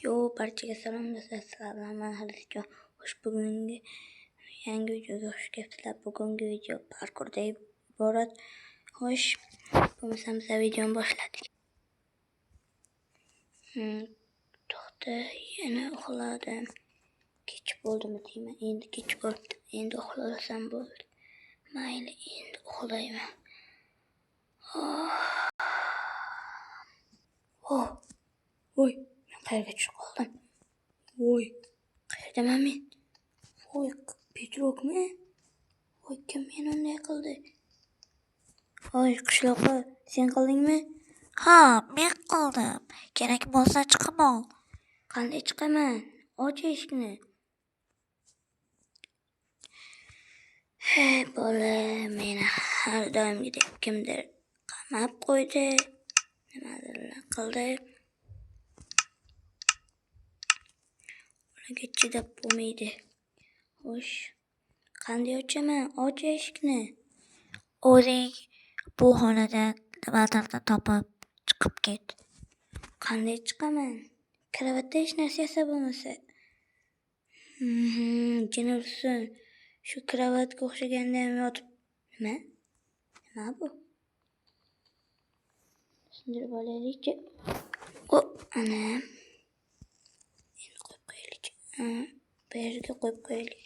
Yo, barchaga salom do'stlar, sizlar bilan Xalijon. Bugungi yangi videoga xush kelibsizlar. Bugungi video parkurdan iborat. Xo'sh, bo'lmasa biz videoni boshladik. To'xta, yana uxladim. Kech bo'ldimi deyman. Endi kech bo'ldi. Endi uxlasam bo'ldi. Mayli, endi uxlayman. Voy, men qayerga tushib qoldim? Voy, qayerdaman men? Voy, Petrokmi? Voy, kim meni unday qildi? Voy, qishloqqa, sen qildingmi? Ha, men qildim. Kerak bo'lsa chiqib ol. Qanday chiqaman? Och eshikni. Hey, bola, meni har doimgidek kimdir qamab qo'ydi. Nimadir qildi. Ularga chidab bo'lmaydi. Xo'sh, qanday ochaman? Och eshikni. O'zing bu xonadan nimadirni topib chiqib ket. Qanday chiqaman? Kravatda hech narsa yasa bo'lmasa. Jin ursin. Shu kravatga o'xshaganda ham yotib. Nima bu? Sindirib olaylik-chi. Ana. Endi qo'yib qo'yaylik. Bu yerga qo'yib qo'yaylik.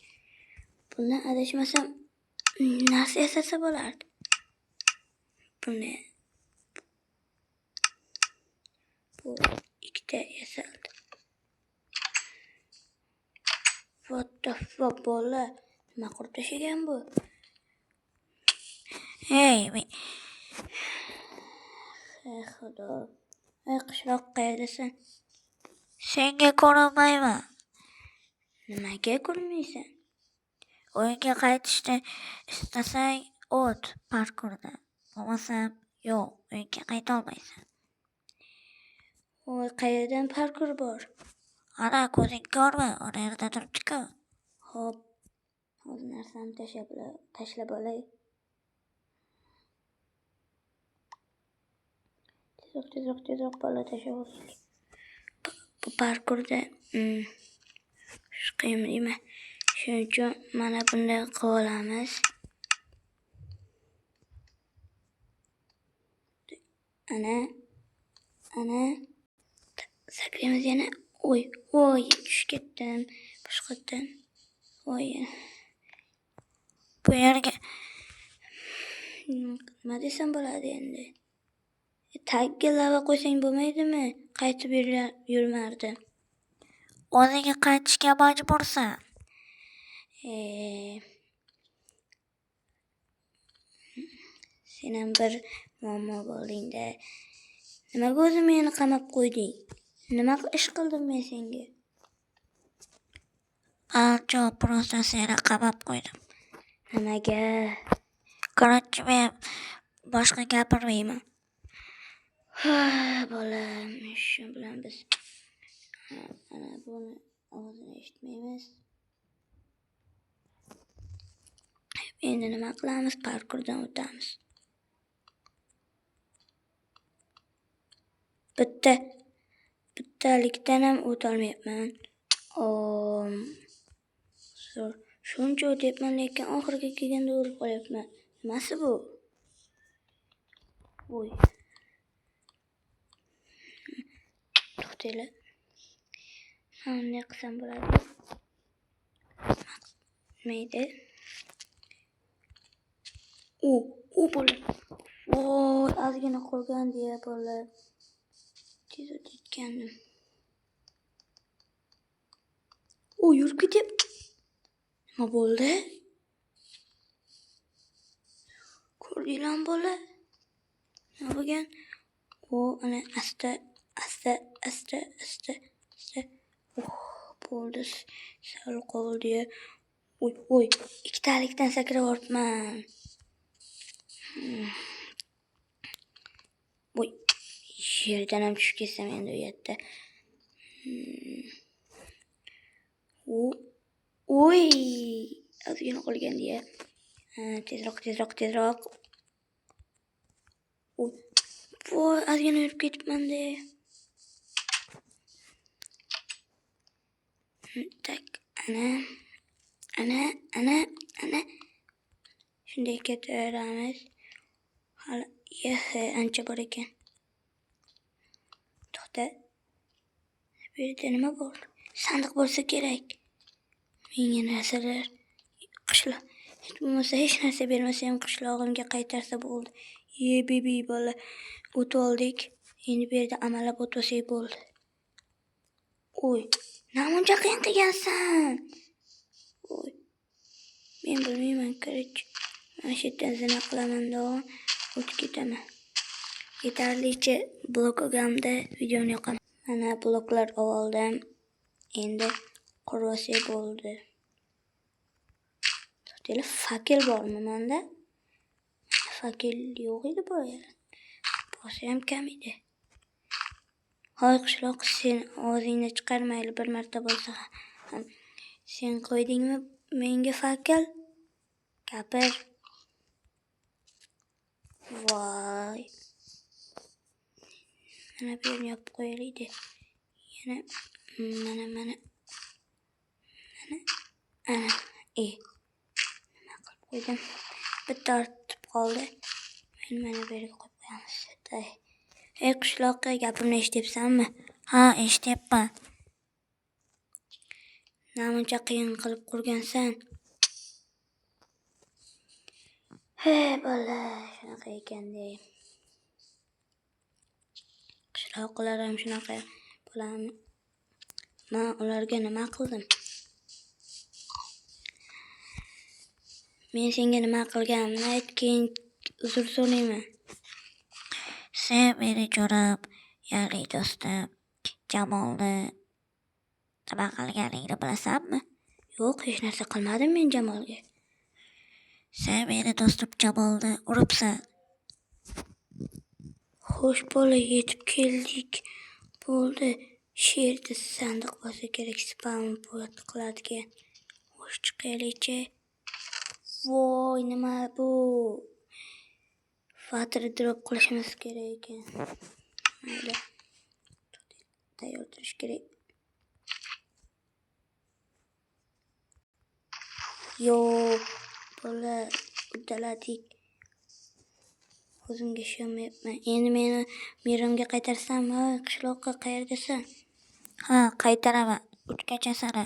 Bundan adashmasam narsa yasasa bo'lardi. Buni bu ikkita yasaldi. What the fuck, bola? Nima qurib tashlagan bu? Hey, Xudo. Qishloq qayerdasan? senga ko'rinmayman. Nimaga ko'rmaysan? Uyga qaytishni istasang o't parkurda. Bo'lmasam yo'q, uyga qayta olmaysan. Voy, qayerdan parkur bor? Ana ko'zing ko'rma, ona yerda turibdi-ku. Xo'p, hozir narsamni tashlab olay. Tezroq bola tashlab olaylik. Bu parkurda qiyin deyman. Shuning uchun mana bunday qilib olamiz. Ana. Sakraymiz yana. Voy, tushib ketdim. Boshqatdan. Voy. Bu yerga nima desam bo'ladi endi? Tagga lava qo'ysang bo'lmaydimi? Qaytib yurmardi. o'zingga qaytishga majbursan. Sen ham bir muammo bo'lding-da. Nimaga o'zim meni qamab qo'yding? Nima ish qildim men senga? Ancho prosta seni qamab qo'ydim. Nimaga? Qarorchi, men boshqa gapirmayman. Bola, shu bilan biz ana buni ovozini eshitmaymiz. Endi nima qilamiz? Parkurdan o'tamiz. Bittalikdan ham o'tolmayapman. Shuncha o'tyapman, lekin oxirga kelganda o'lib qolyapman. Nimasi bu? Voy. To'xtanglar. Bunday qilsam bo'ladi. Mayda. Bola. Voy, ozgina qolgandi-ya, bola. Tez o'tgandim. Yurib ketyapti. Nima bo'ldi? Ko'rdinglarmi, bola? Nima bo'lgan? Ana asta. Bo'ldi. Sal qoldi-ya. Voy, ikkitalikdan sakrab o'tman. Voy, yerdan ham tushib ketsam endi u yerda. Voy, ozgina qolgandi-ya. Tezroq. Voy, ozgina yurib ketibman-da. Tak, ana. Shunday ketaveramiz. Hali ancha bor ekan. To'xta. Bu yerda nima bor? Sandiq bo'lsa kerak. Menga narsalar qishloq. Hech bo'lmasa hech narsa bermasa ham qishlog'imga qaytarsa bo'ldi. Bebi bola o't oldik. Endi bu yerda amallab o't olsak bo'ldi. Oy, namuncha qiyin qilgansan. Oy. Men bilmayman, korich. Mana shu yerdan zina qilaman do'g'on. O'tib ketaman. Yetarlicha blok olganimda videoni yoqaman. Mana bloklar oldim. Endi qurvasa bo'ldi. To'xtanglar, fakel bormi menda? Fakel yo'q edi bu yerda. Bo'lsa ham kam edi. Hoy qishloq, sen ovozingni chiqarmayli bir marta bo'lsa ham. Sen qo'ydingmi menga fakel? Gapir. Voy. Mana bu yerni yopib qo'yaylik. Yana mana. Ana. Nima qilib qo'ydim? Bitta ortib qoldi. Mana bu yerga qo'yib qo'yamiz. Ey qishloqqa, gapimni eshityapsanmi? Ha, eshityapman. Namuncha qiyin qilib qurgansan. Hey bola, shunaqa ekan-da. Qishloqlar ham shunaqa bo'lami? Men ularga nima qildim? Men senga nima qilganimni ayt, keyin uzr so'rayman. Sen meni jo'ram, ya'ni do'stim Jamolni nima qilganingni bilasanmi? Yo'q, hech narsa qilmadim men Jamolga. Sen meni do'stim Jamolni uribsan. Xo'sh bola, yetib keldik. Bo'ldi. Sherda sandiq bo'lsa kerak, spam bot qiladigan. Xo'sh chiqaylikchi. Voy, nima bu? Water drop qilishimiz kerak ekan. Mayli. Tayyor turish kerak. Yo, bola, uddaladik. O'zimga ishonmayapman. Endi meni merimga qaytarsanmi? Qishloqqa qayerdasan? Ha, qaytaraman. 3 gacha sana.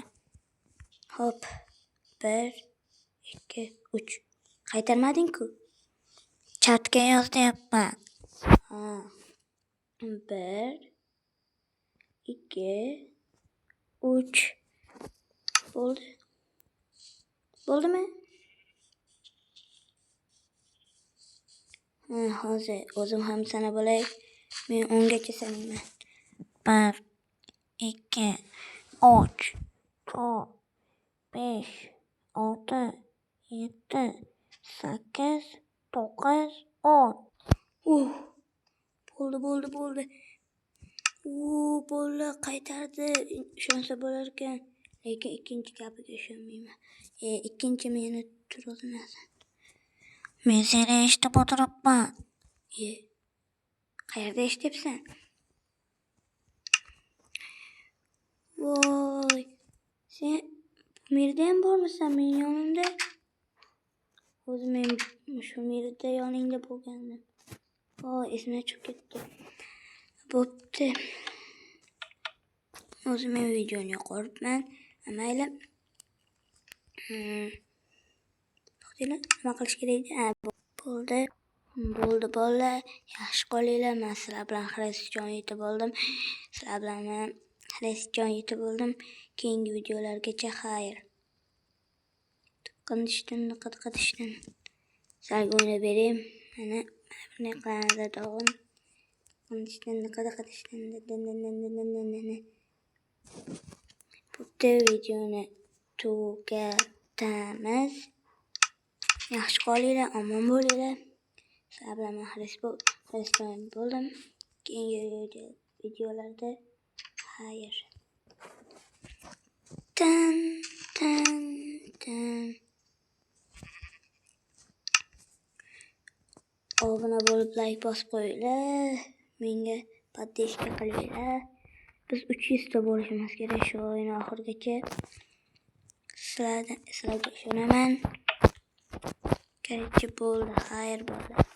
Hop. 1 2 3. Qaytarmading-ku. Chatga yozyapman. Ha. 1 2 3. Bo'ldi. Bo'ldimi? Hozir o'zim ham sana bo'lay. Men 10 gacha sanayman. 1 2 3 4 5 6 7 8 9 10. Bo'ldi. Bola qaytardi. Ishonsa bo'lar ekan. Lekin ikkinchi gapiga ishonmayman. Ikkinchi meni turolmasin. Men seni eshitib o'tiribman. Qayerda eshityapsan? Voy. Sen bu yerda ham bormisan men yonimda? O'zi men shu yerda yoningda bo'lgandim. Voy, esimdan chiqib ketdi. Bo'pti. O'zi men videoni yoqib,man. Mayli. To'xtanglar, nima qilish kerak? Bo'ldi bola. Yaxshi qolinglar. Men sizlar bilan xirasjon yetib oldim. Keyingi videolargacha xayr. Qadishdan. Sizlarga o'ynab berayim. Mana bunday qilamiz do'g'on. Qadishdan. Bitta videoni tugatamiz. Yaxshi qolinglar, omon bo'linglar. Sizlar bilan xirasjon bo'ldim. Keyingi videolarda xayr. Tan. Obuna bo'lib like bosib qo'yinglar. Menga podpishka qilinglar. Biz 300 ta bo'lishimiz kerak shu o'yin oxirigacha. Sizlarga ishonaman. Kerakchi bo'ldi, xayr bo'ldi.